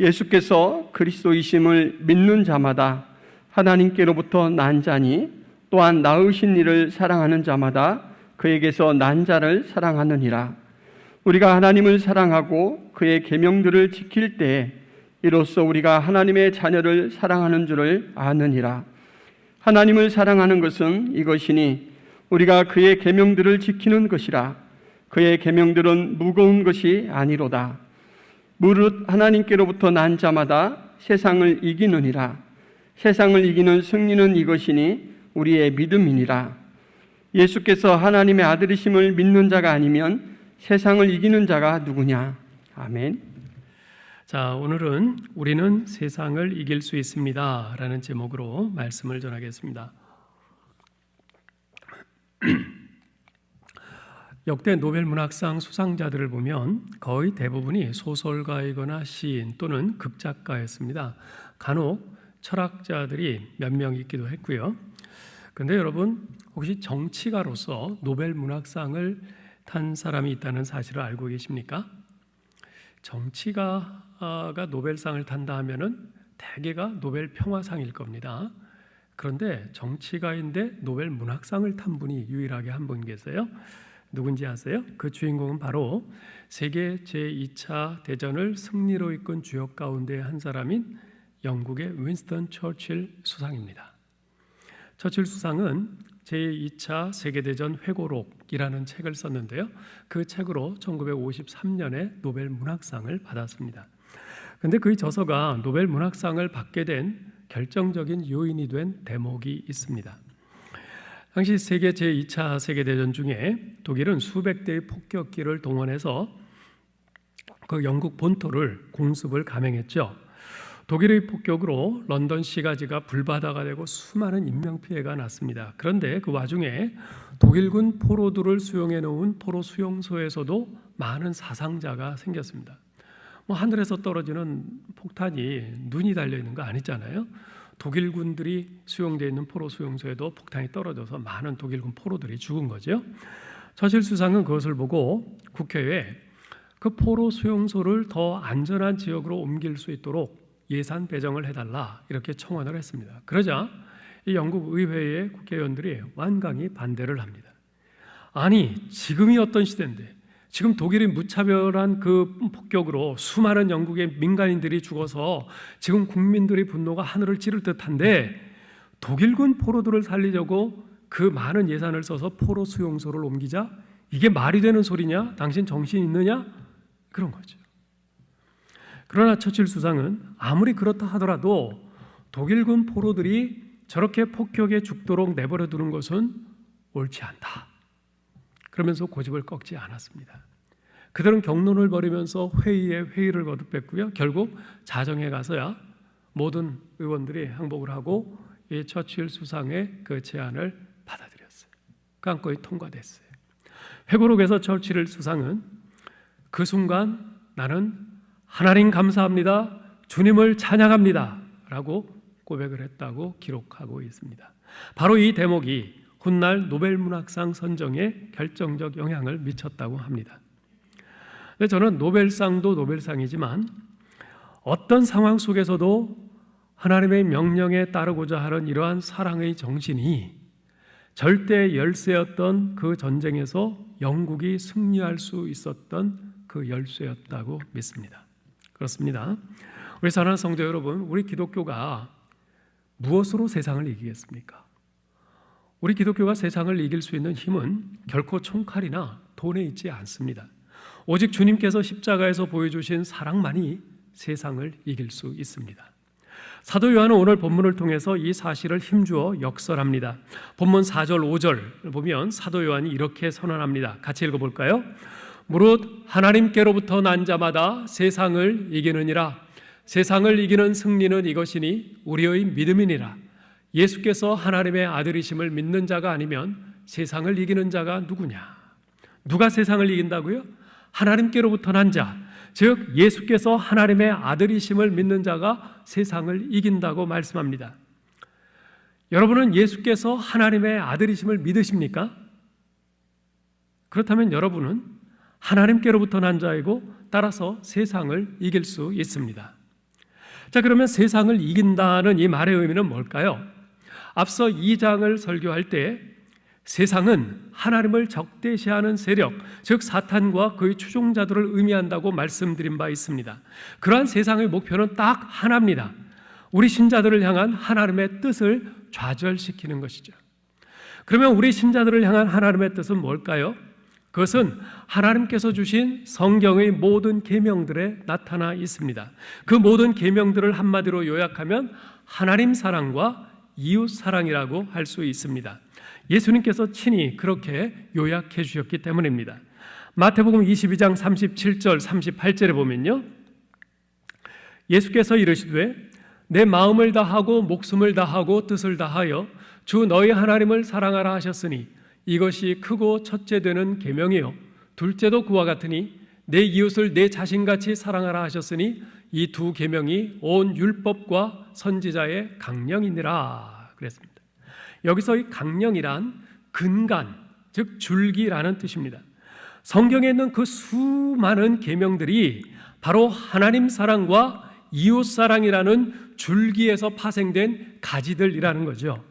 예수께서 그리스도이심을 믿는 자마다 하나님께로부터 난 자니 또한 낳으신 이를 사랑하는 자마다 그에게서 난 자를 사랑하느니라. 우리가 하나님을 사랑하고 그의 계명들을 지킬 때에 이로써 우리가 하나님의 자녀를 사랑하는 줄을 아느니라. 하나님을 사랑하는 것은 이것이니 우리가 그의 계명들을 지키는 것이라. 그의 계명들은 무거운 것이 아니로다. 무릇 하나님께로부터 난 자마다 세상을 이기느니라. 세상을 이기는 승리는 이것이니 우리의 믿음이니라. 예수께서 하나님의 아들이심을 믿는 자가 아니면 세상을 이기는 자가 누구냐? 아멘. 자, 오늘은 우리는 세상을 이길 수 있습니다 라는 제목으로 말씀을 전하겠습니다. 역대 노벨문학상 수상자들을 보면 거의 대부분이 소설가이거나 시인 또는 극작가였습니다. 간혹 철학자들이 몇 명 있기도 했고요. 그런데 여러분, 혹시 정치가로서 노벨문학상을 탄 사람이 있다는 사실을 알고 계십니까? 정치가가 노벨상을 탄다 하면은 대개가 노벨 평화상일 겁니다. 그런데 정치가인데 노벨 문학상을 탄 분이 유일하게 한 분 계세요. 누군지 아세요? 그 주인공은 바로 세계 제2차 대전을 승리로 이끈 주역 가운데 한 사람인 영국의 윈스턴 처칠 수상입니다. 처칠 수상은 제2차 세계대전 회고록이라는 책을 썼는데요. 그 책으로 1953년에 노벨 문학상을 받았습니다. 그런데 그 저서가 노벨 문학상을 받게 된 결정적인 요인이 된 대목이 있습니다. 당시 세계 제2차 세계대전 중에 독일은 수백 대의 폭격기를 동원해서 그 영국 본토를 공습을 감행했죠. 독일의 폭격으로 런던 시가지가 불바다가 되고 수많은 인명피해가 났습니다. 그런데 그 와중에 독일군 포로들을 수용해 놓은 포로 수용소에서도 많은 사상자가 생겼습니다. 하늘에서 떨어지는 폭탄이 눈이 달려있는 거 아니잖아요. 독일군들이 수용되어 있는 포로 수용소에도 폭탄이 떨어져서 많은 독일군 포로들이 죽은 거죠. 처칠 수상은 그것을 보고 국회에 그 포로 수용소를 더 안전한 지역으로 옮길 수 있도록 예산 배정을 해달라 이렇게 청원을 했습니다. 그러자 이 영국 의회의 국회의원들이 완강히 반대를 합니다. 아니, 지금이 어떤 시대인데 지금 독일이 무차별한 그 폭격으로 수많은 영국의 민간인들이 죽어서 지금 국민들의 분노가 하늘을 찌를 듯한데 독일군 포로들을 살리려고 그 많은 예산을 써서 포로 수용소를 옮기자? 이게 말이 되는 소리냐? 당신 정신 있느냐? 그런 거죠. 그러나 처칠 수상은 아무리 그렇다 하더라도 독일군 포로들이 저렇게 폭격에 죽도록 내버려 두는 것은 옳지 않다. 그러면서 고집을 꺾지 않았습니다. 그들은 격론을 벌이면서 회의에 회의를 거듭했고요. 결국 자정에 가서야 모든 의원들이 항복을 하고 이 처칠 수상의 그 제안을 받아들였어요. 깜깜이 통과됐어요. 회고록에서 처칠 수상은 그 순간 나는 하나님 감사합니다, 주님을 찬양합니다 라고 고백을 했다고 기록하고 있습니다. 바로 이 대목이 훗날 노벨문학상 선정에 결정적 영향을 미쳤다고 합니다. 근데 저는 노벨상도 노벨상이지만 어떤 상황 속에서도 하나님의 명령에 따르고자 하는 이러한 사랑의 정신이 절대 열쇠였던 그 전쟁에서 영국이 승리할 수 있었던 그 열쇠였다고 믿습니다. 그렇습니다. 우리 사랑하는 성도 여러분, 우리 기독교가 무엇으로 세상을 이기겠습니까? 우리 기독교가 세상을 이길 수 있는 힘은 결코 총칼이나 돈에 있지 않습니다. 오직 주님께서 십자가에서 보여주신 사랑만이 세상을 이길 수 있습니다. 사도 요한은 오늘 본문을 통해서 이 사실을 힘주어 역설합니다. 본문 4절 5절 보면 사도 요한이 이렇게 선언합니다. 같이 읽어볼까요? 무릇 하나님께로부터 난 자마다 세상을 이기느니라. 세상을 이기는 승리는 이것이니 우리의 믿음이니라. 예수께서 하나님의 아들이심을 믿는 자가 아니면 세상을 이기는 자가 누구냐? 누가 세상을 이긴다고요? 하나님께로부터 난 자, 즉 예수께서 하나님의 아들이심을 믿는 자가 세상을 이긴다고 말씀합니다. 여러분은 예수께서 하나님의 아들이심을 믿으십니까? 그렇다면 여러분은 하나님께로부터 난 자이고 따라서 세상을 이길 수 있습니다. 자, 그러면 세상을 이긴다는 이 말의 의미는 뭘까요? 앞서 2장을 설교할 때 세상은 하나님을 적대시하는 세력, 즉 사탄과 그의 추종자들을 의미한다고 말씀드린 바 있습니다. 그러한 세상의 목표는 딱 하나입니다. 우리 신자들을 향한 하나님의 뜻을 좌절시키는 것이죠. 그러면 우리 신자들을 향한 하나님의 뜻은 뭘까요? 그것은 하나님께서 주신 성경의 모든 계명들에 나타나 있습니다. 그 모든 계명들을 한마디로 요약하면 하나님 사랑과 이웃 사랑이라고 할 수 있습니다. 예수님께서 친히 그렇게 요약해 주셨기 때문입니다. 마태복음 22장 37절 38절에 보면요, 예수께서 이르시되 내 마음을 다하고 목숨을 다하고 뜻을 다하여 주 너희 하나님을 사랑하라 하셨으니 이것이 크고 첫째 되는 계명이요 둘째도 그와 같으니 내 이웃을 내 자신같이 사랑하라 하셨으니 이 두 계명이 온 율법과 선지자의 강령이니라 그랬습니다. 여기서 이 강령이란 근간, 즉 줄기라는 뜻입니다. 성경에 있는 그 수많은 계명들이 바로 하나님 사랑과 이웃 사랑이라는 줄기에서 파생된 가지들이라는 거죠.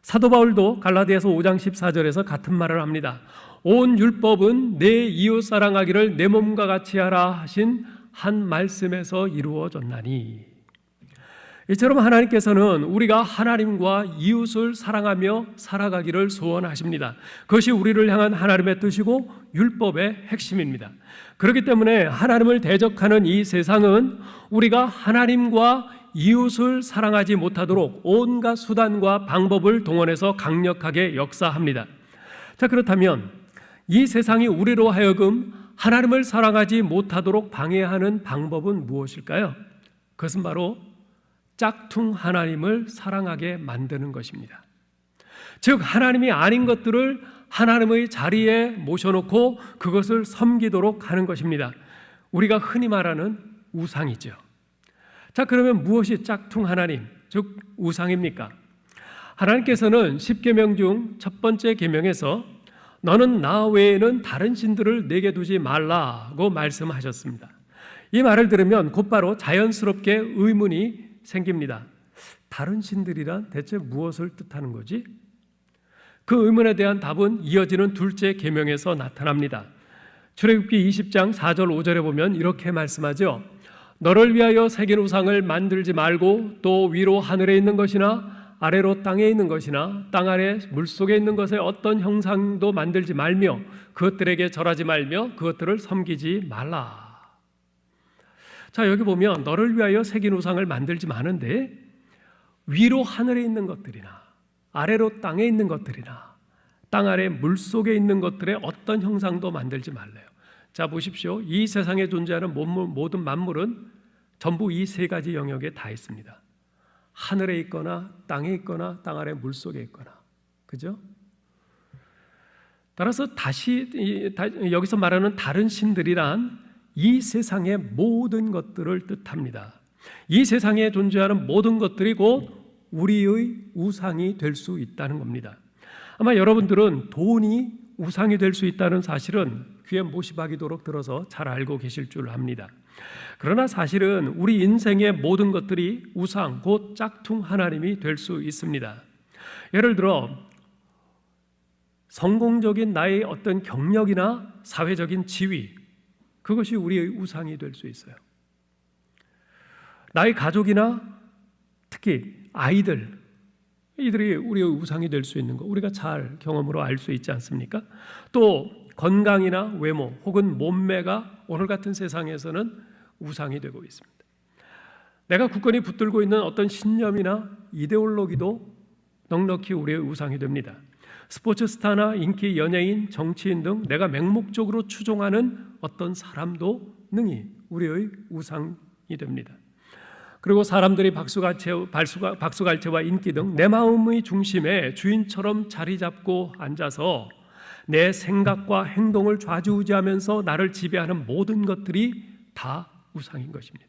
사도 바울도 갈라디아서 5장 14절에서 같은 말을 합니다. 온 율법은 내 이웃 사랑하기를 내 몸과 같이 하라 하신 한 말씀에서 이루어졌나니. 이처럼 하나님께서는 우리가 하나님과 이웃을 사랑하며 살아가기를 소원하십니다. 그것이 우리를 향한 하나님의 뜻이고 율법의 핵심입니다. 그렇기 때문에 하나님을 대적하는 이 세상은 우리가 하나님과 이웃을 사랑하지 못하도록 온갖 수단과 방법을 동원해서 강력하게 역사합니다. 자, 그렇다면 이 세상이 우리로 하여금 하나님을 사랑하지 못하도록 방해하는 방법은 무엇일까요? 그것은 바로 짝퉁 하나님을 사랑하게 만드는 것입니다. 즉 하나님이 아닌 것들을 하나님의 자리에 모셔놓고 그것을 섬기도록 하는 것입니다. 우리가 흔히 말하는 우상이죠. 자, 그러면 무엇이 짝퉁 하나님, 즉 우상입니까? 하나님께서는 10계명 중 첫 번째 계명에서 너는 나 외에는 다른 신들을 내게 두지 말라고 말씀하셨습니다. 이 말을 들으면 곧바로 자연스럽게 의문이 생깁니다. 다른 신들이란 대체 무엇을 뜻하는 거지? 그 의문에 대한 답은 이어지는 둘째 계명에서 나타납니다. 출애굽기 20장 4절 5절에 보면 이렇게 말씀하죠. 너를 위하여 새긴 우상을 만들지 말고 또 위로 하늘에 있는 것이나 아래로 땅에 있는 것이나 땅 아래 물속에 있는 것의 어떤 형상도 만들지 말며 그것들에게 절하지 말며 그것들을 섬기지 말라. 자, 여기 보면 너를 위하여 새긴 우상을 만들지 마는데 위로 하늘에 있는 것들이나 아래로 땅에 있는 것들이나 땅 아래 물속에 있는 것들의 어떤 형상도 만들지 말래요. 자, 보십시오. 이 세상에 존재하는 모든 만물은 전부 이 세 가지 영역에 다 있습니다. 하늘에 있거나 땅에 있거나 땅 아래 물속에 있거나. 그죠? 따라서 여기서 말하는 다른 신들이란 이 세상의 모든 것들을 뜻합니다. 이 세상에 존재하는 모든 것들이 곧 우리의 우상이 될 수 있다는 겁니다. 아마 여러분들은 돈이 우상이 될 수 있다는 사실은 귀에 못이 박이도록 들어서 잘 알고 계실 줄 압니다. 그러나 사실은 우리 인생의 모든 것들이 우상, 곧 짝퉁 하나님이 될 수 있습니다. 예를 들어 성공적인 나의 어떤 경력이나 사회적인 지위, 그것이 우리의 우상이 될 수 있어요. 나의 가족이나 특히 아이들, 이들이 우리의 우상이 될 수 있는 거 우리가 잘 경험으로 알 수 있지 않습니까? 또 건강이나 외모 혹은 몸매가 오늘 같은 세상에서는 우상이 되고 있습니다. 내가 굳건히 붙들고 있는 어떤 신념이나 이데올로기도 넉넉히 우리의 우상이 됩니다. 스포츠 스타나 인기 연예인, 정치인 등 내가 맹목적으로 추종하는 어떤 사람도 능히 우리의 우상이 됩니다. 그리고 사람들이 박수갈채와 인기 등 내 마음의 중심에 주인처럼 자리 잡고 앉아서 내 생각과 행동을 좌지우지하면서 나를 지배하는 모든 것들이 다 우상인 것입니다.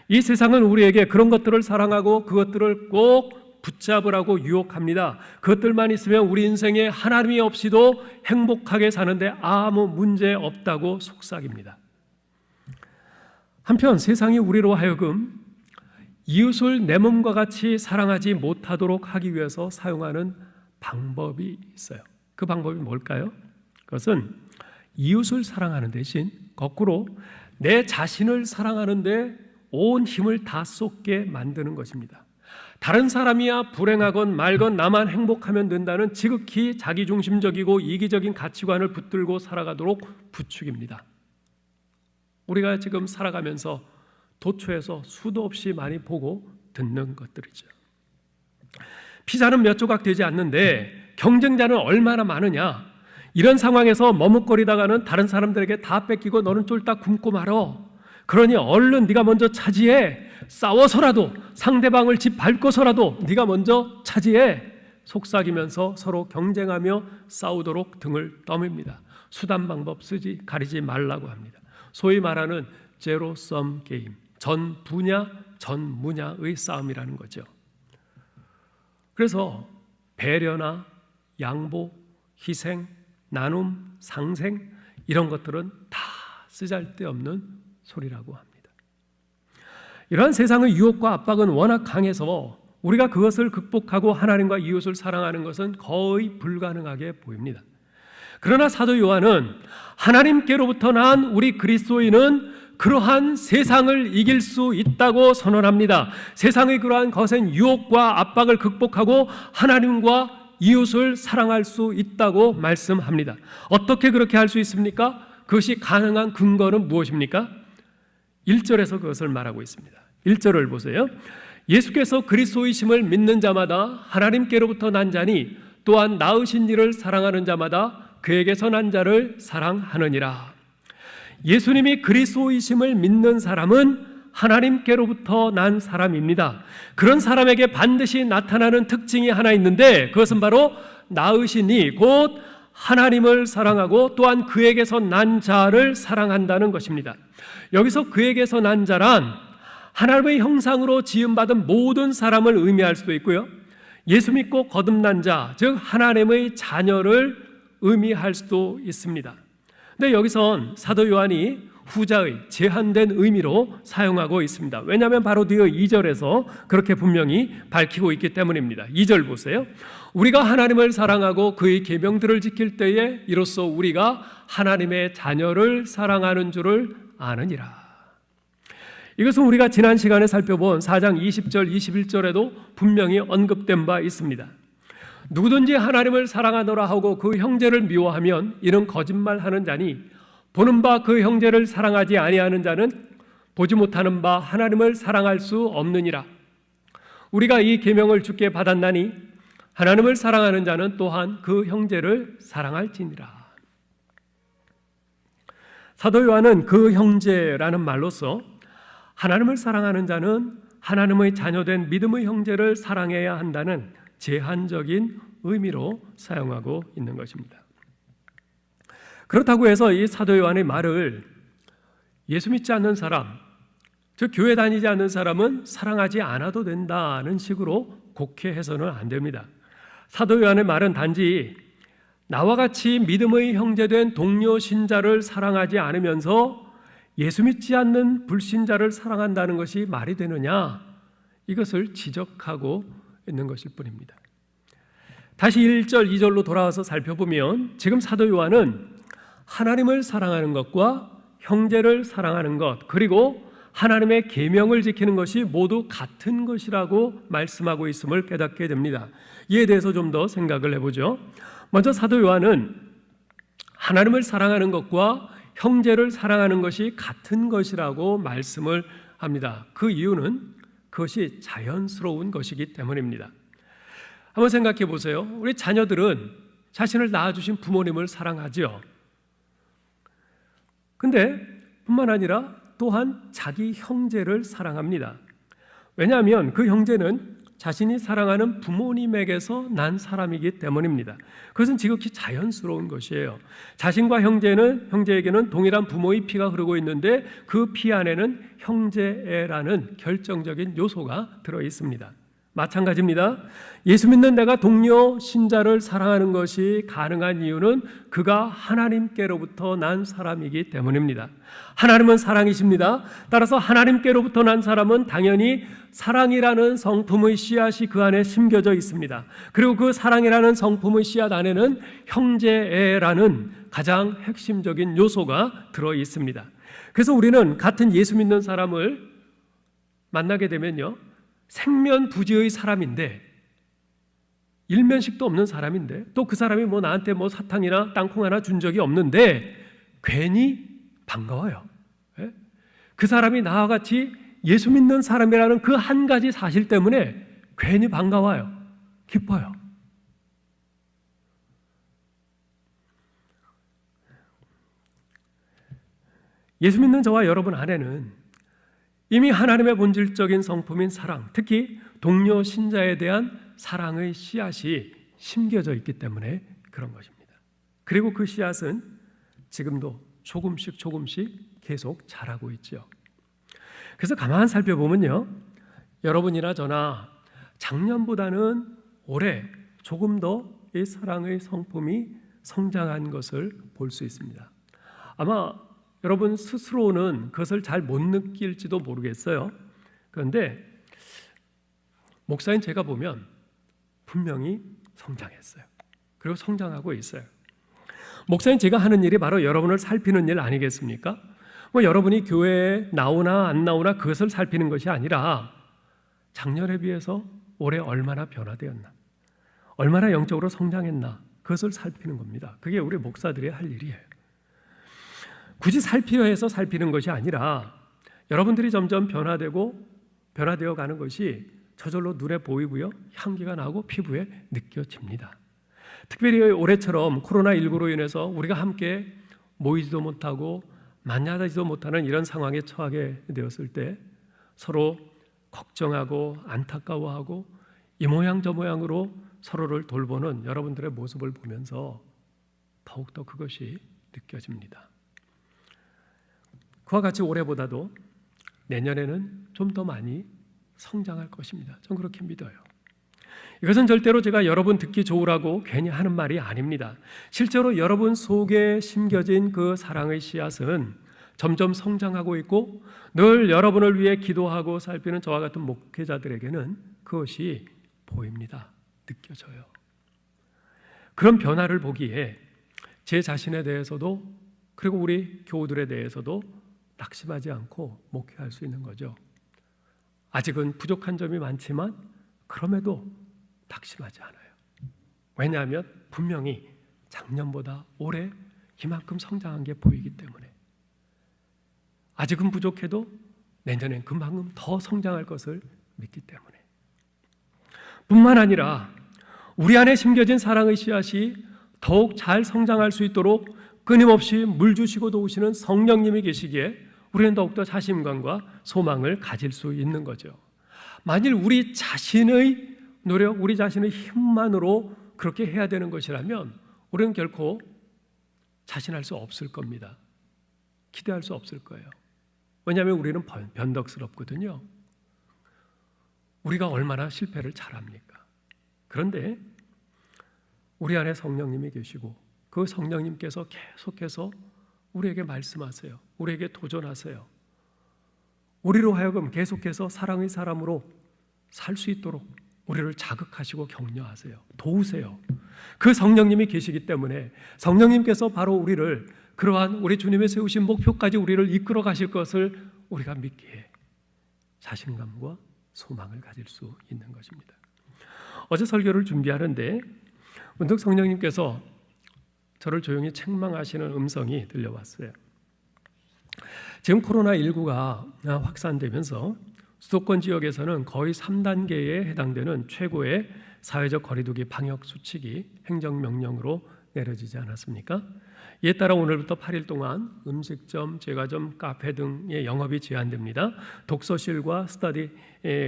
이 세상은 우리에게 그런 것들을 사랑하고 그것들을 꼭 붙잡으라고 유혹합니다. 그것들만 있으면 우리 인생에 하나님이 없이도 행복하게 사는데 아무 문제 없다고 속삭입니다. 한편 세상이 우리로 하여금 이웃을 내 몸과 같이 사랑하지 못하도록 하기 위해서 사용하는 방법이 있어요. 그 방법이 뭘까요? 그것은 이웃을 사랑하는 대신 거꾸로 내 자신을 사랑하는데 온 힘을 다 쏟게 만드는 것입니다. 다른 사람이야 불행하건 말건 나만 행복하면 된다는 지극히 자기중심적이고 이기적인 가치관을 붙들고 살아가도록 부추깁니다. 우리가 지금 살아가면서 도처에서 수도 없이 많이 보고 듣는 것들이죠. 피자는 몇 조각 되지 않는데 경쟁자는 얼마나 많으냐. 이런 상황에서 머뭇거리다가는 다른 사람들에게 다 뺏기고 너는 쫄딱 굶고 말어. 그러니 얼른 네가 먼저 차지해. 싸워서라도 상대방을 짓밟고서라도 네가 먼저 차지해. 속삭이면서 서로 경쟁하며 싸우도록 등을 떠밉니다. 수단 방법 쓰지 가리지 말라고 합니다. 소위 말하는 제로 썸 게임, 전 분야, 전 문야의 싸움이라는 거죠. 그래서 배려나 양보, 희생, 나눔, 상생 이런 것들은 다 쓰잘데없는 소리라고 합니다. 이러한 세상의 유혹과 압박은 워낙 강해서 우리가 그것을 극복하고 하나님과 이웃을 사랑하는 것은 거의 불가능하게 보입니다. 그러나 사도 요한은 하나님께로부터 난 우리 그리스도인은 그러한 세상을 이길 수 있다고 선언합니다. 세상의 그러한 거센 유혹과 압박을 극복하고 하나님과 이웃을 사랑할 수 있다고 말씀합니다. 어떻게 그렇게 할 수 있습니까? 그것이 가능한 근거는 무엇입니까? 1절에서 그것을 말하고 있습니다. 1절을 보세요. 예수께서 그리스도이심을 믿는 자마다 하나님께로부터 난 자니 또한 낳으신 이를 사랑하는 자마다 그에게서 난 자를 사랑하느니라. 예수님이 그리스도이심을 믿는 사람은 하나님께로부터 난 사람입니다. 그런 사람에게 반드시 나타나는 특징이 하나 있는데 그것은 바로 낳으신 이 곧 하나님을 사랑하고 또한 그에게서 난 자를 사랑한다는 것입니다. 여기서 그에게서 난 자란 하나님의 형상으로 지음받은 모든 사람을 의미할 수도 있고요, 예수 믿고 거듭난 자, 즉 하나님의 자녀를 의미할 수도 있습니다. 근데 여기선 사도 요한이 후자의 제한된 의미로 사용하고 있습니다. 왜냐하면 바로 뒤의 2절에서 그렇게 분명히 밝히고 있기 때문입니다. 2절 보세요. 우리가 하나님을 사랑하고 그의 계명들을 지킬 때에 이로써 우리가 하나님의 자녀를 사랑하는 줄을 아느니라. 이것은 우리가 지난 시간에 살펴본 4장 20절 21절에도 분명히 언급된 바 있습니다. 누구든지 하나님을 사랑하노라 하고 그 형제를 미워하면 이는 거짓말하는 자니 보는 바 그 형제를 사랑하지 아니하는 자는 보지 못하는 바 하나님을 사랑할 수 없느니라. 우리가 이 계명을 주께 받았나니 하나님을 사랑하는 자는 또한 그 형제를 사랑할지니라. 사도 요한은 그 형제라는 말로서 하나님을 사랑하는 자는 하나님의 자녀된 믿음의 형제를 사랑해야 한다는 제한적인 의미로 사용하고 있는 것입니다. 그렇다고 해서 이 사도 요한의 말을 예수 믿지 않는 사람, 즉 교회 다니지 않는 사람은 사랑하지 않아도 된다는 식으로 곡해해서는 안 됩니다. 사도 요한의 말은 단지 나와 같이 믿음의 형제된 동료 신자를 사랑하지 않으면서 예수 믿지 않는 불신자를 사랑한다는 것이 말이 되느냐, 이것을 지적하고 있는 것일 뿐입니다. 다시 1절, 2절로 돌아와서 살펴보면 지금 사도 요한은 하나님을 사랑하는 것과 형제를 사랑하는 것, 그리고 하나님의 계명을 지키는 것이 모두 같은 것이라고 말씀하고 있음을 깨닫게 됩니다. 이에 대해서 좀 더 생각을 해보죠. 먼저 사도 요한은 하나님을 사랑하는 것과 형제를 사랑하는 것이 같은 것이라고 말씀을 합니다. 그 이유는 그것이 자연스러운 것이기 때문입니다. 한번 생각해 보세요. 우리 자녀들은 자신을 낳아주신 부모님을 사랑하죠. 근데 뿐만 아니라 또한 자기 형제를 사랑합니다. 왜냐하면 그 형제는 자신이 사랑하는 부모님에게서 난 사람이기 때문입니다. 그것은 지극히 자연스러운 것이에요. 자신과 형제에게는 동일한 부모의 피가 흐르고 있는데 그 피 안에는 형제애라는 결정적인 요소가 들어 있습니다. 마찬가지입니다. 예수 믿는 내가 동료 신자를 사랑하는 것이 가능한 이유는 그가 하나님께로부터 난 사람이기 때문입니다. 하나님은 사랑이십니다. 따라서 하나님께로부터 난 사람은 당연히 사랑이라는 성품의 씨앗이 그 안에 심겨져 있습니다. 그리고 그 사랑이라는 성품의 씨앗 안에는 형제애라는 가장 핵심적인 요소가 들어 있습니다. 그래서 우리는 같은 예수 믿는 사람을 만나게 되면요, 생면부지의 사람인데, 일면식도 없는 사람인데, 또 그 사람이 나한테 사탕이나 땅콩 하나 준 적이 없는데 괜히 반가워요. 그 사람이 나와 같이 예수 믿는 사람이라는 그 한 가지 사실 때문에 괜히 반가워요. 기뻐요. 예수 믿는 저와 여러분 안에는 이미 하나님의 본질적인 성품인 사랑, 특히 동료 신자에 대한 사랑의 씨앗이 심겨져 있기 때문에 그런 것입니다. 그리고 그 씨앗은 지금도 조금씩 계속 자라고 있죠. 그래서 가만 살펴보면요, 여러분이나 저나 작년보다는 올해 조금 더 이 사랑의 성품이 성장한 것을 볼 수 있습니다. 아마 여러분 스스로는 그것을 잘 못 느낄지도 모르겠어요. 그런데 목사인 제가 보면 분명히 성장했어요. 그리고 성장하고 있어요. 목사인 제가 하는 일이 바로 여러분을 살피는 일 아니겠습니까? 여러분이 교회에 나오나 안 나오나 그것을 살피는 것이 아니라 작년에 비해서 올해 얼마나 변화되었나, 얼마나 영적으로 성장했나, 그것을 살피는 겁니다. 그게 우리 목사들이 할 일이에요. 굳이 살피려 해서 살피는 것이 아니라 여러분들이 점점 변화되어 가는 것이 저절로 눈에 보이고요, 향기가 나고 피부에 느껴집니다. 특별히 올해처럼 코로나19로 인해서 우리가 함께 모이지도 못하고 만나지도 못하는 이런 상황에 처하게 되었을 때 서로 걱정하고 안타까워하고 이 모양 저 모양으로 서로를 돌보는 여러분들의 모습을 보면서 더욱더 그것이 느껴집니다. 그와 같이 올해보다도 내년에는 좀 더 많이 성장할 것입니다. 전 그렇게 믿어요. 이것은 절대로 제가 여러분 듣기 좋으라고 괜히 하는 말이 아닙니다. 실제로 여러분 속에 심겨진 그 사랑의 씨앗은 점점 성장하고 있고 늘 여러분을 위해 기도하고 살피는 저와 같은 목회자들에게는 그것이 보입니다. 느껴져요. 그런 변화를 보기에 제 자신에 대해서도 그리고 우리 교우들에 대해서도 낙심하지 않고 목회할 수 있는 거죠. 아직은 부족한 점이 많지만 그럼에도 낙심하지 않아요. 왜냐하면 분명히 작년보다 올해 이만큼 성장한 게 보이기 때문에, 아직은 부족해도 내년엔 그만큼 더 성장할 것을 믿기 때문에, 뿐만 아니라 우리 안에 심겨진 사랑의 씨앗이 더욱 잘 성장할 수 있도록 끊임없이 물 주시고 도우시는 성령님이 계시기에 우리는 더욱더 자신감과 소망을 가질 수 있는 거죠. 만일 우리 자신의 노력, 우리 자신의 힘만으로 그렇게 해야 되는 것이라면 우리는 결코 자신할 수 없을 겁니다. 기대할 수 없을 거예요. 왜냐하면 우리는 변덕스럽거든요. 우리가 얼마나 실패를 잘합니까? 그런데 우리 안에 성령님이 계시고 그 성령님께서 계속해서 우리에게 말씀하세요. 우리에게 도전하세요. 우리로 하여금 계속해서 사랑의 사람으로 살 수 있도록 우리를 자극하시고 격려하세요. 도우세요. 그 성령님이 계시기 때문에 성령님께서 바로 우리를 그러한 우리 주님의 세우신 목표까지 우리를 이끌어 가실 것을 우리가 믿기에 자신감과 소망을 가질 수 있는 것입니다. 어제 설교를 준비하는데 문득 성령님께서 저를 조용히 책망하시는 음성이 들려왔어요. 지금 코로나19가 확산되면서 수도권 지역에서는 거의 3단계에 해당되는 최고의 사회적 거리두기 방역 수칙이 행정명령으로 내려지지 않았습니까? 이에 따라 오늘부터 8일 동안 음식점, 제과점, 카페 등의 영업이 제한됩니다. 독서실과 스터디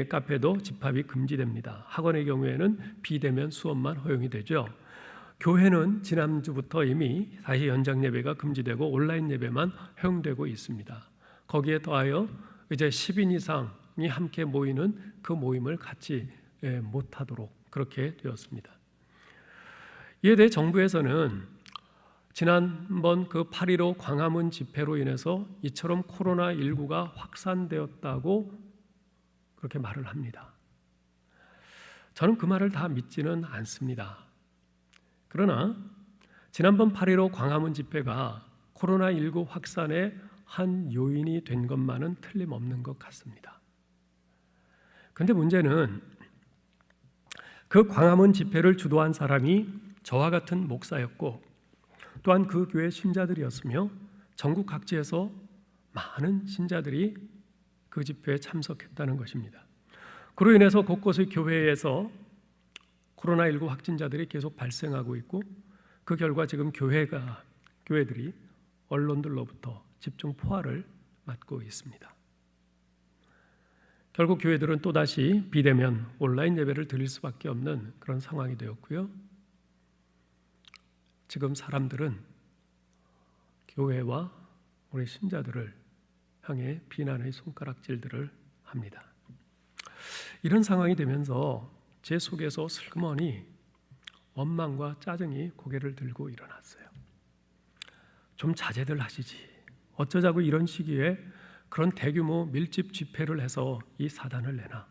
카페도 집합이 금지됩니다. 학원의 경우에는 비대면 수업만 허용이 되죠. 교회는 지난주부터 이미 다시 연장 예배가 금지되고 온라인 예배만 허용되고 있습니다. 거기에 더하여 이제 10인 이상이 함께 모이는 그 모임을 같이 못하도록 그렇게 되었습니다. 이에 대해 정부에서는 지난번 그 8.15 광화문 집회로 인해서 이처럼 코로나19가 확산되었다고 그렇게 말을 합니다. 저는 그 말을 다 믿지는 않습니다. 그러나 지난번 8.15 광화문 집회가 코로나19 확산의 한 요인이 된 것만은 틀림없는 것 같습니다. 그런데 문제는 그 광화문 집회를 주도한 사람이 저와 같은 목사였고 또한 그 교회 신자들이었으며 전국 각지에서 많은 신자들이 그 집회에 참석했다는 것입니다. 그로 인해서 곳곳의 교회에서 코로나19 확진자들이 계속 발생하고 있고 그 결과 지금 교회들이 언론들로부터 집중 포화를 맞고 있습니다. 결국 교회들은 또다시 비대면 온라인 예배를 드릴 수밖에 없는 그런 상황이 되었고요. 지금 사람들은 교회와 우리 신자들을 향해 비난의 손가락질들을 합니다. 이런 상황이 되면서 제 속에서 슬그머니 원망과 짜증이 고개를 들고 일어났어요. 좀 자제들 하시지. 어쩌자고 이런 시기에 그런 대규모 밀집 집회를 해서 이 사단을 내나.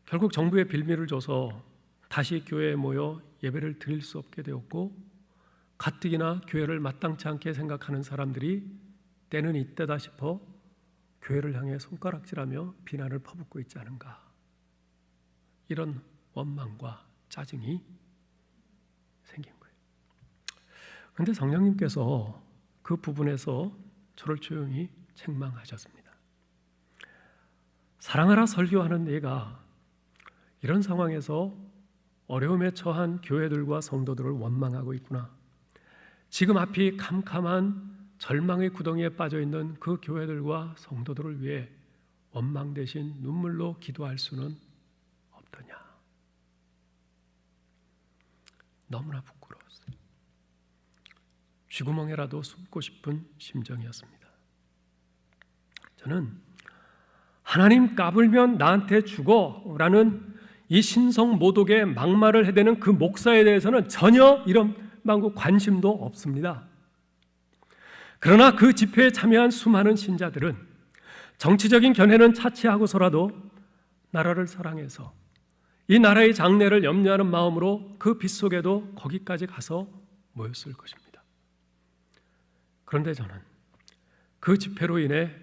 결국 정부의 빌미를 줘서 다시 교회에 모여 예배를 드릴 수 없게 되었고 가뜩이나 교회를 마땅치 않게 생각하는 사람들이 때는 이때다 싶어 교회를 향해 손가락질하며 비난을 퍼붓고 있지 않은가. 이런 원망과 짜증이 생긴 거예요. 그런데 성령님께서 그 부분에서 저를 조용히 책망하셨습니다. 사랑하라 설교하는 네가 이런 상황에서 어려움에 처한 교회들과 성도들을 원망하고 있구나. 지금 앞이 캄캄한 절망의 구덩이에 빠져 있는 그 교회들과 성도들을 위해 원망 대신 눈물로 기도할 수는 없더냐. 너무나 부끄러웠어요. 쥐구멍에라도 숨고 싶은 심정이었습니다. 저는 하나님 까불면 나한테 죽어라는 이 신성 모독의 막말을 해대는 그 목사에 대해서는 전혀 이런 관심도 없습니다. 그러나 그 집회에 참여한 수많은 신자들은 정치적인 견해는 차치하고서라도 나라를 사랑해서 이 나라의 장래를 염려하는 마음으로 그 빗속에도 거기까지 가서 모였을 것입니다. 그런데 저는 그 집회로 인해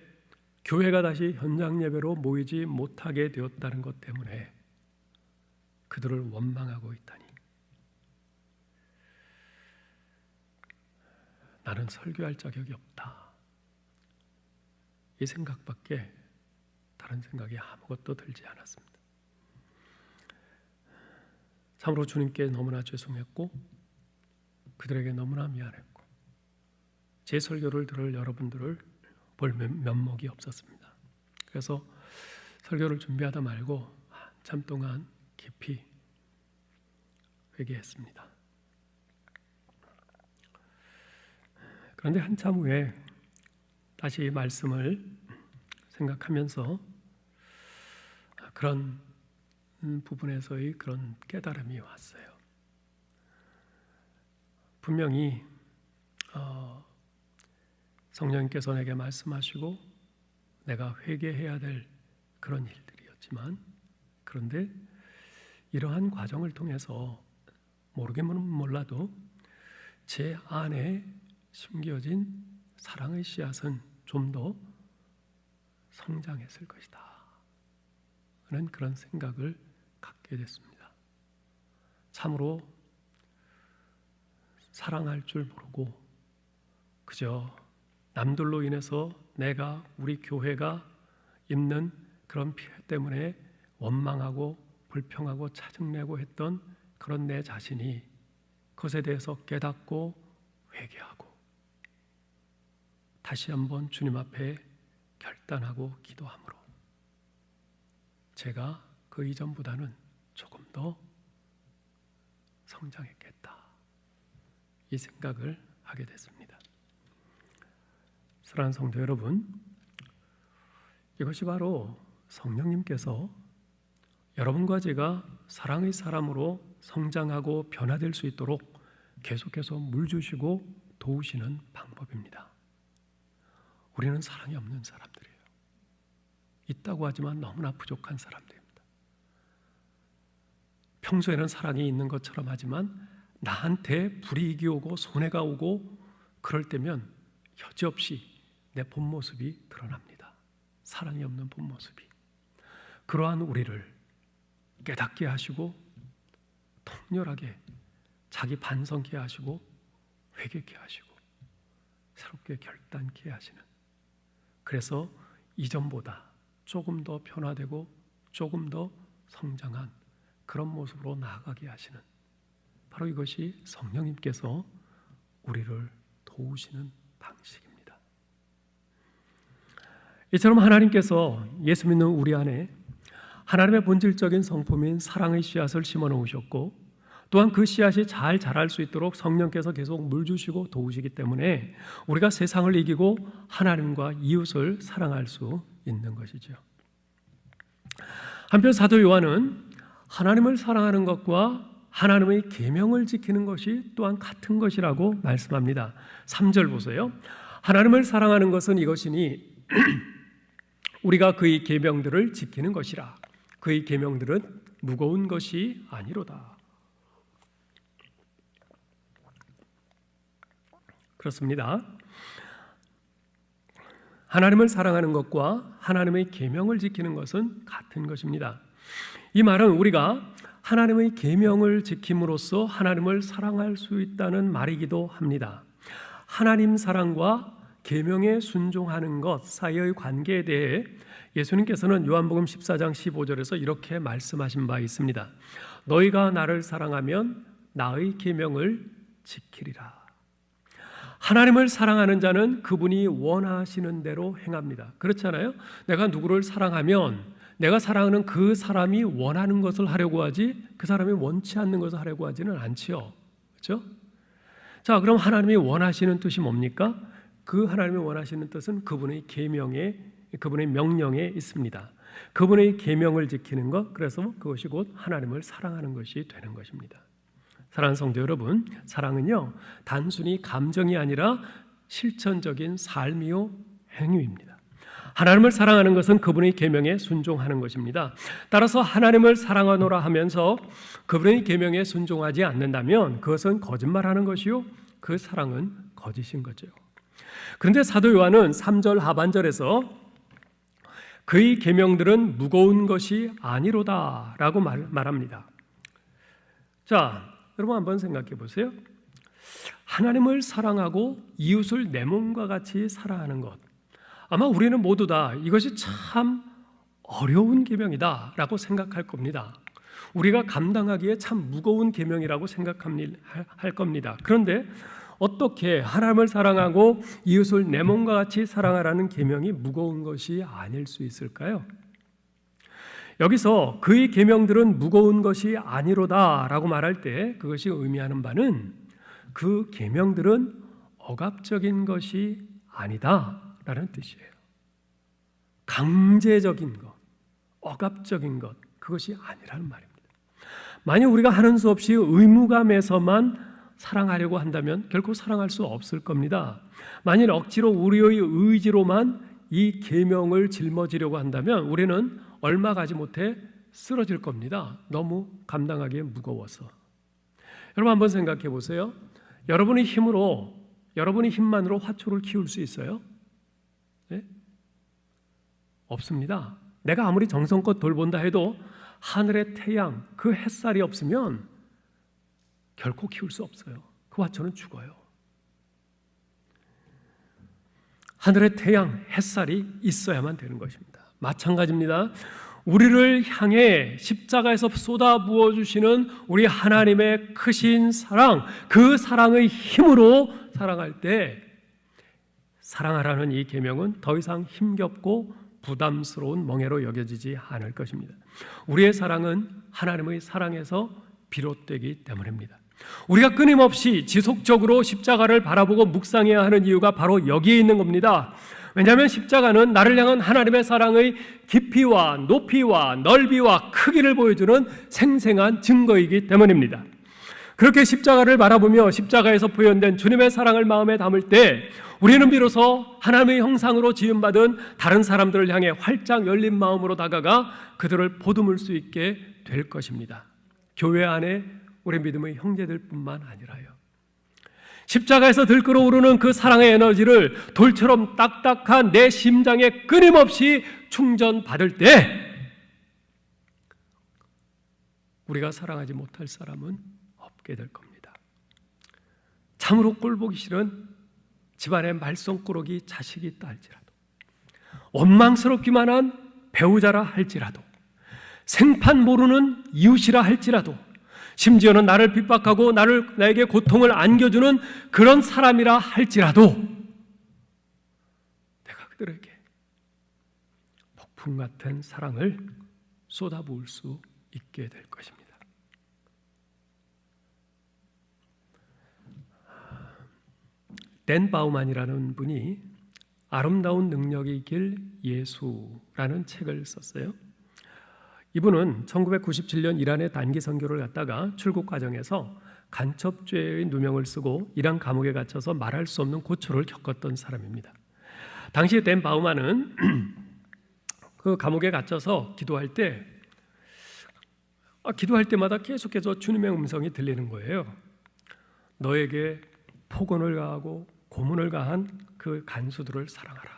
교회가 다시 현장 예배로 모이지 못하게 되었다는 것 때문에 그들을 원망하고 있다니. 나는 설교할 자격이 없다. 이 생각밖에 다른 생각이 아무것도 들지 않았습니다. 참으로 주님께 너무나 죄송했고 그들에게 너무나 미안했고 제 설교를 들을 여러분들을 볼 면목이 없었습니다. 그래서 설교를 준비하다 말고 한참 동안 깊이 회개했습니다. 그런데 한참 후에 다시 이 말씀을 생각하면서 그런 부분에서의 그런 깨달음이 왔어요. 분명히 성령님께서 내게 말씀하시고 내가 회개해야 될 그런 일들이었지만 그런데 이러한 과정을 통해서 모르겠는 몰라도 제 안에 심겨진 사랑의 씨앗은 좀 더 성장했을 것이다 하는 그런 생각을 갖게 됐습니다. 참으로 사랑할 줄 모르고 그저 남들로 인해서 내가 우리 교회가 입는 그런 피해 때문에 원망하고 불평하고 짜증내고 했던 그런 내 자신이 그것에 대해서 깨닫고 회개하고 다시 한번 주님 앞에 결단하고 기도함으로 제가 그 이전보다는 조금 더 성장했겠다 이 생각을 하게 됐습니다. 사랑하는 성도 여러분, 이것이 바로 성령님께서 여러분과 제가 사랑의 사람으로 성장하고 변화될 수 있도록 계속해서 물 주시고 도우시는 방법입니다. 우리는 사랑이 없는 사람들이에요. 있다고 하지만 너무나 부족한 사람들입니다. 평소에는 사랑이 있는 것처럼 하지만 나한테 불이익이 오고 손해가 오고 그럴 때면 여지없이 내 본 모습이 드러납니다. 사랑이 없는 본 모습이. 그러한 우리를 깨닫게 하시고 통렬하게 자기 반성케 하시고 회개케 하시고 새롭게 결단케 하시는, 그래서 이전보다 조금 더 변화되고 조금 더 성장한 그런 모습으로 나아가게 하시는, 바로 이것이 성령님께서 우리를 도우시는 방식입니다. 이처럼 하나님께서 예수 믿는 우리 안에 하나님의 본질적인 성품인 사랑의 씨앗을 심어 놓으셨고, 또한 그 씨앗이 잘 자랄 수 있도록 성령께서 계속 물 주시고 도우시기 때문에 우리가 세상을 이기고 하나님과 이웃을 사랑할 수 있는 것이죠. 한편 사도 요한은 하나님을 사랑하는 것과 하나님의 계명을 지키는 것이 또한 같은 것이라고 말씀합니다. 3절 보세요. 하나님을 사랑하는 것은 이것이니 우리가 그의 계명들을 지키는 것이라. 그의 계명들은 무거운 것이 아니로다. 그렇습니다. 하나님을 사랑하는 것과 하나님의 계명을 지키는 것은 같은 것입니다. 이 말은 우리가 하나님의 계명을 지킴으로써 하나님을 사랑할 수 있다는 말이기도 합니다. 하나님 사랑과 계명에 순종하는 것 사이의 관계에 대해 예수님께서는 요한복음 14장 15절에서 이렇게 말씀하신 바 있습니다. 너희가 나를 사랑하면 나의 계명을 지키리라. 하나님을 사랑하는 자는 그분이 원하시는 대로 행합니다. 그렇잖아요? 내가 누구를 사랑하면 내가 사랑하는 그 사람이 원하는 것을 하려고 하지 그 사람이 원치 않는 것을 하려고 하지는 않지요. 그렇죠? 자, 그럼 하나님이 원하시는 뜻이 뭡니까? 그 하나님이 원하시는 뜻은 그분의 계명에, 그분의 명령에 있습니다. 그분의 계명을 지키는 것, 그래서 그것이 곧 하나님을 사랑하는 것이 되는 것입니다. 사랑하는 성도 여러분, 사랑은요 단순히 감정이 아니라 실천적인 삶이요 행위입니다. 하나님을 사랑하는 것은 그분의 계명에 순종하는 것입니다. 따라서 하나님을 사랑하노라 하면서 그분의 계명에 순종하지 않는다면 그것은 거짓말하는 것이요 그 사랑은 거짓인 거죠. 그런데 사도 요한은 3절 하반절에서 그의 계명들은 무거운 것이 아니로다라고 말합니다. 자, 여러분 한번 생각해 보세요. 하나님을 사랑하고 이웃을 내 몸과 같이 사랑하는 것, 아마 우리는 모두 다 이것이 참 어려운 계명이다라고 생각할 겁니다. 우리가 감당하기에 참 무거운 계명이라고 생각할 겁니다. 그런데 어떻게 하나님을 사랑하고 이웃을 내 몸과 같이 사랑하라는 계명이 무거운 것이 아닐 수 있을까요? 여기서 그의 계명들은 무거운 것이 아니로다라고 말할 때 그것이 의미하는 바는 그 계명들은 억압적인 것이 아니다라는 뜻이에요. 강제적인 것, 억압적인 것, 그것이 아니라는 말입니다. 만약 우리가 하는 수 없이 의무감에서만 사랑하려고 한다면 결코 사랑할 수 없을 겁니다. 만일 억지로 우리의 의지로만 이 계명을 짊어지려고 한다면 우리는 얼마 가지 못해 쓰러질 겁니다. 너무 감당하기에 무거워서. 여러분 한번 생각해 보세요. 여러분의 힘만으로 화초를 키울 수 있어요? 네? 없습니다. 내가 아무리 정성껏 돌본다 해도 하늘의 태양, 그 햇살이 없으면 결코 키울 수 없어요. 그 화초는 죽어요. 하늘의 태양, 햇살이 있어야만 되는 것입니다. 마찬가지입니다. 우리를 향해 십자가에서 쏟아부어 주시는 우리 하나님의 크신 사랑, 그 사랑의 힘으로 사랑할 때 사랑하라는 이 계명은 더 이상 힘겹고 부담스러운 멍해로 여겨지지 않을 것입니다. 우리의 사랑은 하나님의 사랑에서 비롯되기 때문입니다. 우리가 끊임없이 지속적으로 십자가를 바라보고 묵상해야 하는 이유가 바로 여기에 있는 겁니다. 왜냐하면 십자가는 나를 향한 하나님의 사랑의 깊이와 높이와 넓이와 크기를 보여주는 생생한 증거이기 때문입니다. 그렇게 십자가를 바라보며 십자가에서 표현된 주님의 사랑을 마음에 담을 때 우리는 비로소 하나님의 형상으로 지음받은 다른 사람들을 향해 활짝 열린 마음으로 다가가 그들을 보듬을 수 있게 될 것입니다. 교회 안에 우리 믿음의 형제들뿐만 아니라요. 십자가에서 들끓어오르는 그 사랑의 에너지를 돌처럼 딱딱한 내 심장에 끊임없이 충전받을 때 우리가 사랑하지 못할 사람은 없게 될 겁니다. 참으로 꼴보기 싫은 집안의 말썽꾸러기 자식이 있다 할지라도, 원망스럽기만 한 배우자라 할지라도, 생판 모르는 이웃이라 할지라도, 심지어는 나를 핍박하고 나에게 고통을 안겨주는 그런 사람이라 할지라도 내가 그들에게 폭풍 같은 사랑을 쏟아부을 수 있게 될 것입니다. 댄 바우만이라는 분이 아름다운 능력의 길 예수라는 책을 썼어요. 이분은 1997년 이란의 단기 선교를 갔다가 출국 과정에서 간첩죄의 누명을 쓰고 이란 감옥에 갇혀서 말할 수 없는 고초를 겪었던 사람입니다. 당시 댄 바우만은 그 감옥에 갇혀서 기도할 때마다 계속해서 주님의 음성이 들리는 거예요. 너에게 폭언을 가하고 고문을 가한 그 간수들을 사랑하라.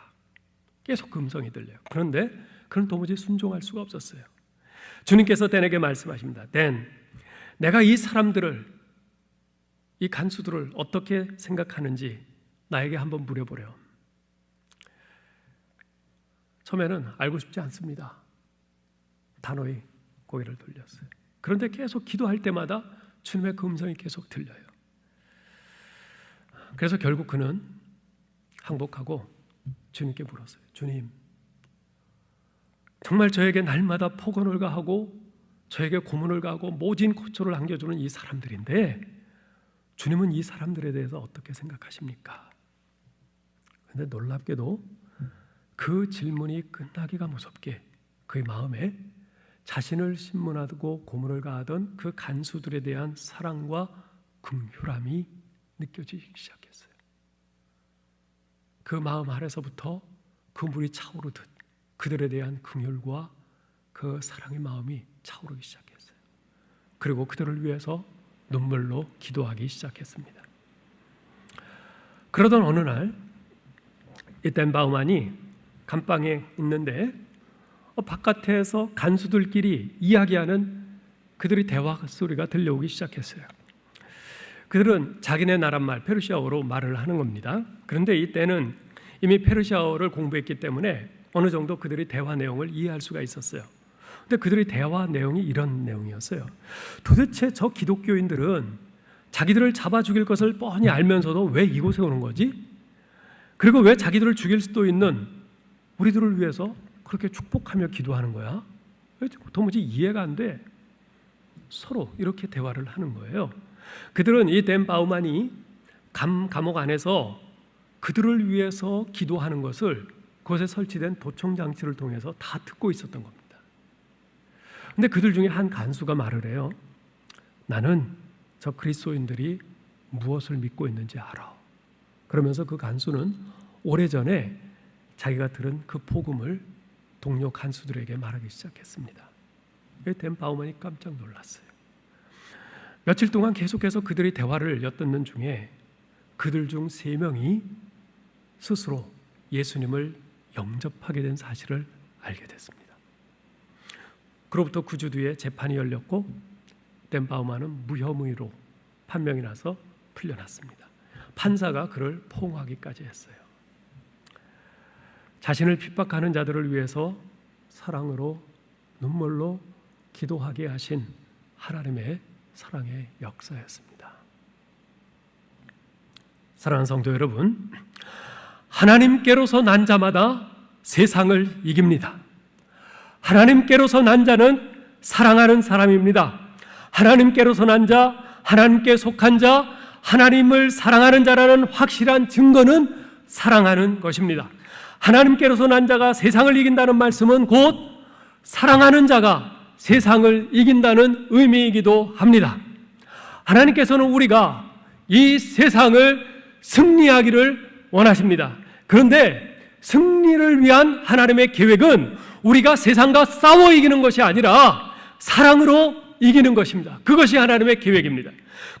계속 그 음성이 들려요. 그런데 그는 도무지 순종할 수가 없었어요. 주님께서 댄에게 말씀하십니다. 댄, 내가 이 사람들을, 이 간수들을 어떻게 생각하는지 나에게 한번 물어보렴. 처음에는 알고 싶지 않습니다. 단호히 고개를 돌렸어요. 그런데 계속 기도할 때마다 주님의 그 음성이 계속 들려요. 그래서 결국 그는 항복하고 주님께 물었어요. 주님, 정말 저에게 날마다 폭언을 가하고 저에게 고문을 가하고 모진 고초를 안겨주는 이 사람들인데 주님은 이 사람들에 대해서 어떻게 생각하십니까? 그런데 놀랍게도 그 질문이 끝나기가 무섭게 그의 마음에 자신을 신문하고 고문을 가하던 그 간수들에 대한 사랑과 긍휼함이 느껴지기 시작했어요. 그 마음 아래서부터 그 물이 차오르듯 그들에 대한 긍휼과 그 사랑의 마음이 차오르기 시작했어요. 그리고 그들을 위해서 눈물로 기도하기 시작했습니다. 그러던 어느 날 이 댄 바우만이 감방에 있는데 바깥에서 간수들끼리 이야기하는 그들의 대화 소리가 들려오기 시작했어요. 그들은 자기네 나라 말 페르시아어로 말을 하는 겁니다. 그런데 이때는 이미 페르시아어를 공부했기 때문에 어느 정도 그들의 대화 내용을 이해할 수가 있었어요. 근데 그들의 대화 내용이 이런 내용이었어요. 도대체 저 기독교인들은 자기들을 잡아 죽일 것을 뻔히 알면서도 왜 이곳에 오는 거지? 그리고 왜 자기들을 죽일 수도 있는 우리들을 위해서 그렇게 축복하며 기도하는 거야? 도무지 이해가 안 돼. 서로 이렇게 대화를 하는 거예요. 그들은 이 댄 바우만이 감옥 안에서 그들을 위해서 기도하는 것을 그곳에 설치된 도청 장치를 통해서 다 듣고 있었던 겁니다. 그런데 그들 중에 한 간수가 말을 해요. 나는 저 그리스도인들이 무엇을 믿고 있는지 알아. 그러면서 그 간수는 오래전에 자기가 들은 그 복음을 동료 간수들에게 말하기 시작했습니다. 댄 바우만이 깜짝 놀랐어요. 며칠 동안 계속해서 그들의 대화를 엿듣는 중에 그들 중 3명이 스스로 예수님을 영접하게 된 사실을 알게 됐습니다. 그로부터 9주 뒤에 재판이 열렸고 댄 바우만은 무혐의로 판명이 나서 풀려났습니다. 판사가 그를 포옹하기까지 했어요. 자신을 핍박하는 자들을 위해서 사랑으로 눈물로 기도하게 하신 하나님의 사랑의 역사였습니다. 사랑하는 성도 여러분, 하나님께로서 난 자마다 세상을 이깁니다. 하나님께로서 난 자는 사랑하는 사람입니다. 하나님께로서 난 자, 하나님께 속한 자, 하나님을 사랑하는 자라는 확실한 증거는 사랑하는 것입니다. 하나님께로서 난 자가 세상을 이긴다는 말씀은 곧 사랑하는 자가 세상을 이긴다는 의미이기도 합니다. 하나님께서는 우리가 이 세상을 승리하기를 원하십니다. 그런데 승리를 위한 하나님의 계획은 우리가 세상과 싸워 이기는 것이 아니라 사랑으로 이기는 것입니다. 그것이 하나님의 계획입니다.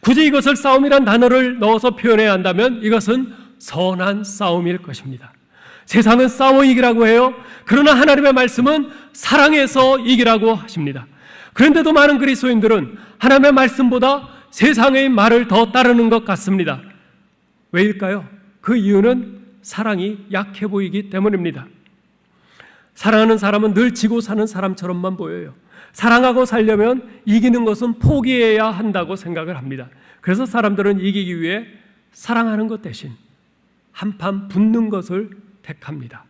굳이 이것을 싸움이란 단어를 넣어서 표현해야 한다면 이것은 선한 싸움일 것입니다. 세상은 싸워 이기라고 해요. 그러나 하나님의 말씀은 사랑해서 이기라고 하십니다. 그런데도 많은 그리스도인들은 하나님의 말씀보다 세상의 말을 더 따르는 것 같습니다. 왜일까요? 그 이유는 사랑이 약해 보이기 때문입니다. 사랑하는 사람은 늘 지고 사는 사람처럼만 보여요. 사랑하고 살려면 이기는 것은 포기해야 한다고 생각을 합니다. 그래서 사람들은 이기기 위해 사랑하는 것 대신 한판 붙는 것을 택합니다.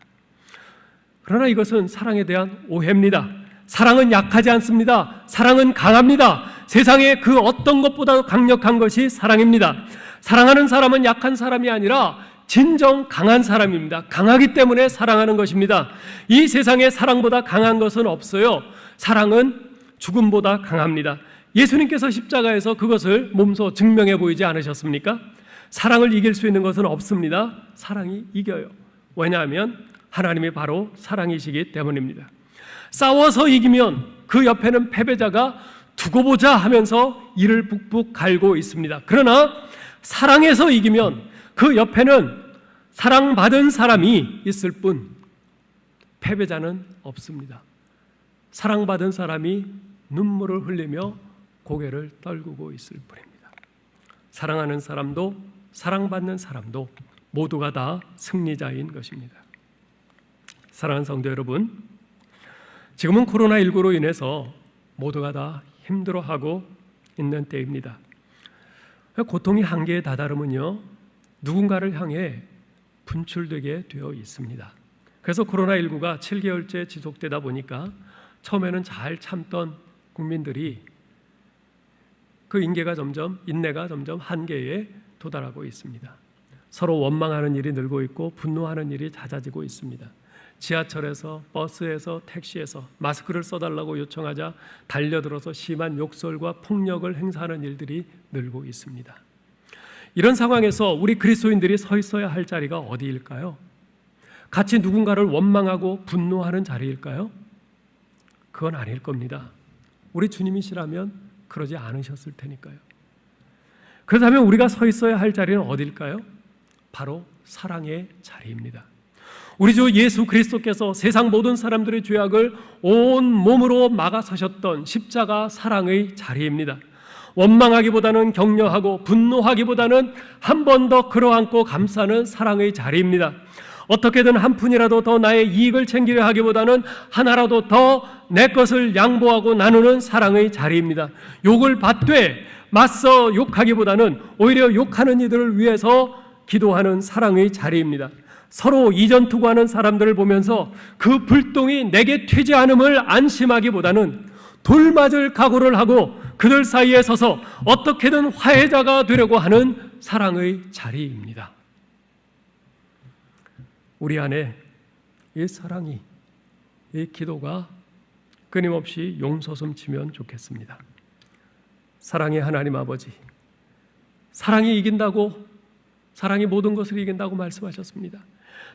그러나 이것은 사랑에 대한 오해입니다. 사랑은 약하지 않습니다. 사랑은 강합니다. 세상에 그 어떤 것보다도 강력한 것이 사랑입니다. 사랑하는 사람은 약한 사람이 아니라 진정 강한 사람입니다. 강하기 때문에 사랑하는 것입니다. 이 세상에 사랑보다 강한 것은 없어요. 사랑은 죽음보다 강합니다. 예수님께서 십자가에서 그것을 몸소 증명해 보이지 않으셨습니까? 사랑을 이길 수 있는 것은 없습니다. 사랑이 이겨요. 왜냐하면 하나님이 바로 사랑이시기 때문입니다. 싸워서 이기면 그 옆에는 패배자가 두고 보자 하면서 이를 북북 갈고 있습니다. 그러나 사랑해서 이기면 그 옆에는 사랑받은 사람이 있을 뿐 패배자는 없습니다. 사랑받은 사람이 눈물을 흘리며 고개를 떨구고 있을 뿐입니다. 사랑하는 사람도 사랑받는 사람도 모두가 다 승리자인 것입니다. 사랑하는 성도 여러분, 지금은 코로나19로 인해서 모두가 다 힘들어하고 있는 때입니다. 고통이 한계에 다다르면요, 누군가를 향해 분출되게 되어 있습니다. 그래서 코로나19가 7개월째 지속되다 보니까 처음에는 잘 참던 국민들이 그 인내가 점점 한계에 도달하고 있습니다. 서로 원망하는 일이 늘고 있고 분노하는 일이 잦아지고 있습니다. 지하철에서, 버스에서, 택시에서 마스크를 써달라고 요청하자 달려들어서 심한 욕설과 폭력을 행사하는 일들이 늘고 있습니다. 이런 상황에서 우리 그리스도인들이 서 있어야 할 자리가 어디일까요? 같이 누군가를 원망하고 분노하는 자리일까요? 그건 아닐 겁니다. 우리 주님이시라면 그러지 않으셨을 테니까요. 그렇다면 우리가 서 있어야 할 자리는 어디일까요? 바로 사랑의 자리입니다. 우리 주 예수 그리스도께서 세상 모든 사람들의 죄악을 온 몸으로 막아서셨던 십자가 사랑의 자리입니다. 원망하기보다는 격려하고 분노하기보다는 한 번 더 끌어안고 감싸는 사랑의 자리입니다. 어떻게든 한 푼이라도 더 나의 이익을 챙기려 하기보다는 하나라도 더 내 것을 양보하고 나누는 사랑의 자리입니다. 욕을 받되 맞서 욕하기보다는 오히려 욕하는 이들을 위해서 기도하는 사랑의 자리입니다. 서로 이전 투구하는 사람들을 보면서 그 불똥이 내게 튀지 않음을 안심하기보다는 돌맞을 각오를 하고 그들 사이에 서서 어떻게든 화해자가 되려고 하는 사랑의 자리입니다. 우리 안에 이 사랑이, 이 기도가 끊임없이 용솟음치면 좋겠습니다. 사랑의 하나님 아버지, 사랑이 이긴다고, 사랑이 모든 것을 이긴다고 말씀하셨습니다.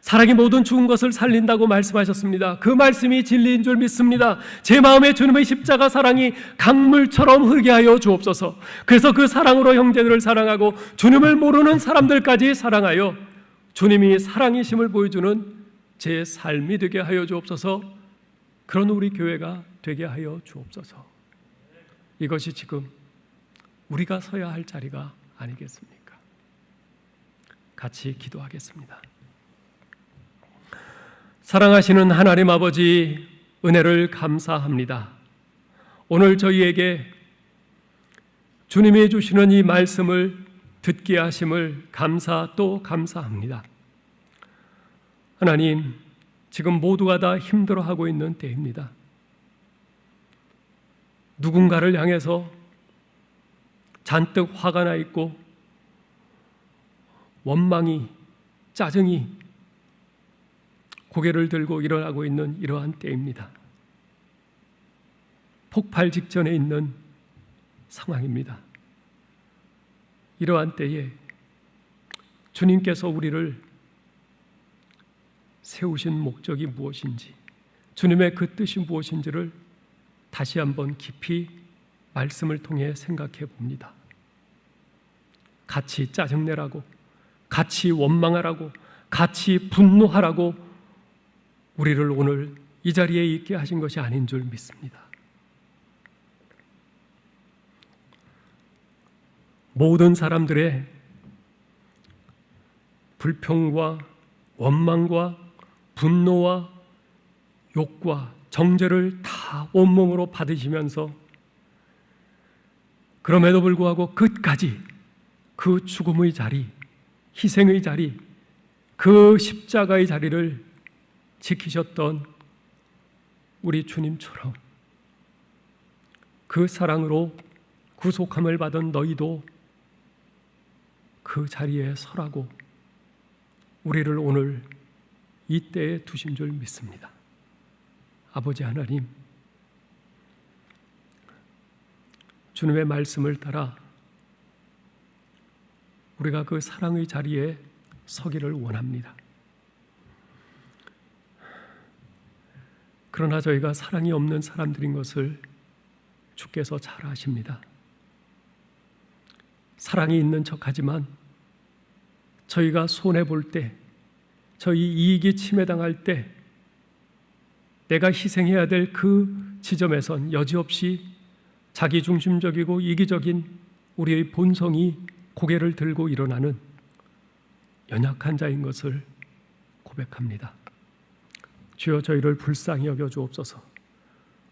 사랑이 모든 죽은 것을 살린다고 말씀하셨습니다. 그 말씀이 진리인 줄 믿습니다. 제 마음에 주님의 십자가 사랑이 강물처럼 흐르게 하여 주옵소서. 그래서 그 사랑으로 형제들을 사랑하고 주님을 모르는 사람들까지 사랑하여 주님이 사랑이심을 보여주는 제 삶이 되게 하여 주옵소서. 그런 우리 교회가 되게 하여 주옵소서. 이것이 지금 우리가 서야 할 자리가 아니겠습니까? 같이 기도하겠습니다. 사랑하시는 하나님 아버지, 은혜를 감사합니다. 오늘 저희에게 주님이 주시는 이 말씀을 듣게 하심을 감사 또 감사합니다. 하나님, 지금 모두가 다 힘들어하고 있는 때입니다. 누군가를 향해서 잔뜩 화가 나 있고 원망이, 짜증이 고개를 들고 일어나고 있는 이러한 때입니다. 폭발 직전에 있는 상황입니다. 이러한 때에 주님께서 우리를 세우신 목적이 무엇인지, 주님의 그 뜻이 무엇인지를 다시 한번 깊이 말씀을 통해 생각해 봅니다. 같이 짜증내라고, 같이 원망하라고, 같이 분노하라고 우리를 오늘 이 자리에 있게 하신 것이 아닌 줄 믿습니다. 모든 사람들의 불평과 원망과 분노와 욕과 정죄를 다 온몸으로 받으시면서 그럼에도 불구하고 끝까지 그 죽음의 자리, 희생의 자리, 그 십자가의 자리를 지키셨던 우리 주님처럼 그 사랑으로 구속함을 받은 너희도 그 자리에 서라고 우리를 오늘 이때에 두신 줄 믿습니다. 아버지 하나님, 주님의 말씀을 따라 우리가 그 사랑의 자리에 서기를 원합니다. 그러나 저희가 사랑이 없는 사람들인 것을 주께서 잘 아십니다. 사랑이 있는 척하지만 저희가 손해볼 때, 저희 이익이 침해당할 때 내가 희생해야 될 그 지점에선 여지없이 자기중심적이고 이기적인 우리의 본성이 고개를 들고 일어나는 연약한 자인 것을 고백합니다. 주여 저희를 불쌍히 여겨 주옵소서.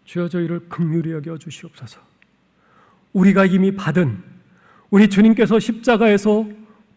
주여 저희를 긍휼히 여겨 주시옵소서. 우리가 이미 받은 우리 주님께서 십자가에서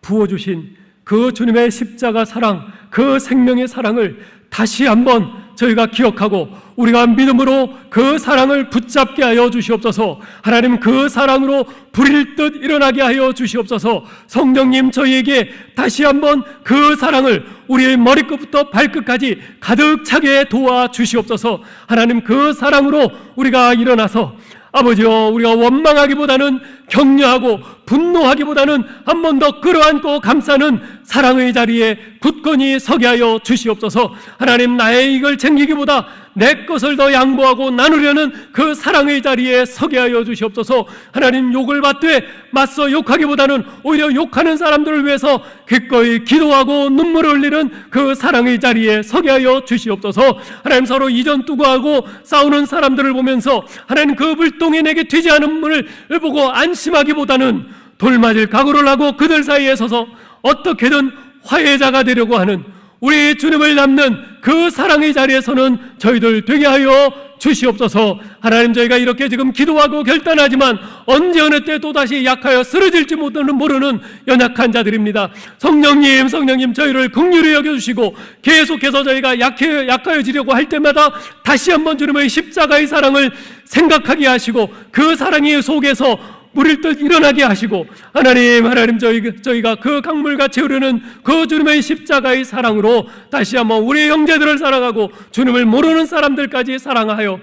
부어주신 그 주님의 십자가 사랑, 그 생명의 사랑을 다시 한번 저희가 기억하고 우리가 믿음으로 그 사랑을 붙잡게 하여 주시옵소서. 하나님 그 사랑으로 불일 듯 일어나게 하여 주시옵소서. 성령님 저희에게 다시 한번 그 사랑을 우리의 머리끝부터 발끝까지 가득 차게 도와 주시옵소서. 하나님 그 사랑으로 우리가 일어나서 아버지여, 우리가 원망하기보다는 격려하고 분노하기보다는 한 번 더 끌어안고 감싸는 사랑의 자리에 굳건히 서게 하여 주시옵소서. 하나님 나의 이익을 챙기기보다 내 것을 더 양보하고 나누려는 그 사랑의 자리에 서게 하여 주시옵소서. 하나님 욕을 받되 맞서 욕하기보다는 오히려 욕하는 사람들을 위해서 기꺼이 기도하고 눈물을 흘리는 그 사랑의 자리에 서게 하여 주시옵소서. 하나님 서로 이전투구하고 싸우는 사람들을 보면서 하나님 그 불똥이 내게 튀지 않은 문을 보고 안심하기보다는 돌맞을 각오를 하고 그들 사이에 서서 어떻게든 화해자가 되려고 하는 우리 주님을 닮는 그 사랑의 자리에서는 저희들 되게 하여 주시옵소서. 하나님 저희가 이렇게 지금 기도하고 결단하지만 언제 어느 때 또다시 약하여 쓰러질지 모르는 연약한 자들입니다. 성령님 저희를 긍휼히 여겨주시고 계속해서 저희가 약하여지려고 할 때마다 다시 한번 주님의 십자가의 사랑을 생각하게 하시고 그 사랑의 속에서 물일 듯 일어나게 하시고 하나님 저희가 그 강물같이 흐르는 그 주님의 십자가의 사랑으로 다시 한번 우리 형제들을 사랑하고 주님을 모르는 사람들까지 사랑하여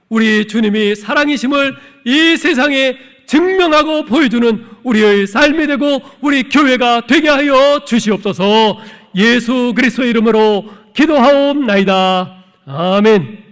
우리 주님이 사랑이심을 이 세상에 증명하고 보여주는 우리의 삶이 되고 우리 교회가 되게 하여 주시옵소서. 예수 그리스도의 이름으로 기도하옵나이다. 아멘.